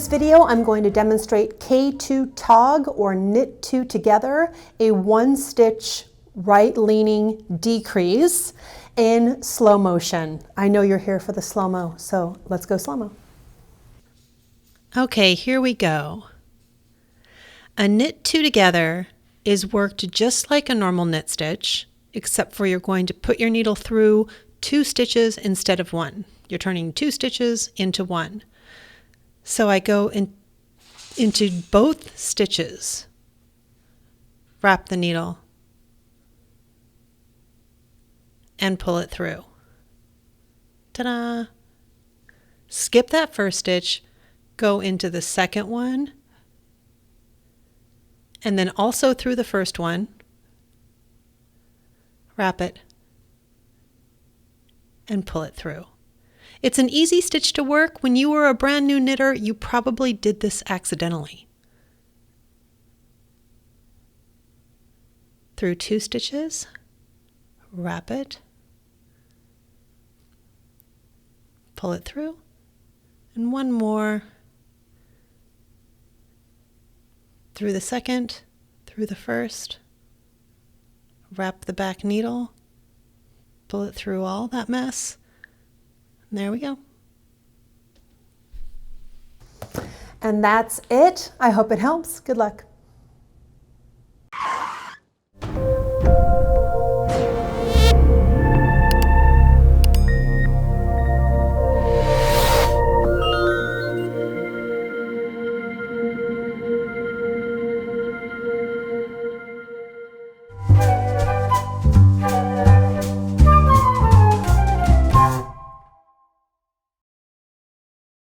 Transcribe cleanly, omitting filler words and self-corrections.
this video, I'm going to demonstrate K2Tog, or knit two together, a one stitch right leaning decrease in slow motion. I know you're here for the slow-mo, so let's go slow-mo. Okay, here we go. A knit two together is worked just like a normal knit stitch, except for you're going to put your needle through two stitches instead of one. You're turning two stitches into one. So I go into both stitches, wrap the needle, and pull it through. Ta-da! Skip that first stitch, go into the second one, and then also through the first one, wrap it, and pull it through. It's an easy stitch to work. When you were a brand new knitter, you probably did this accidentally. Through two stitches, wrap it, pull it through, and one more. Through the second, through the first, wrap the back needle, pull it through all that mess. There we go. And that's it. I hope it helps. Good luck.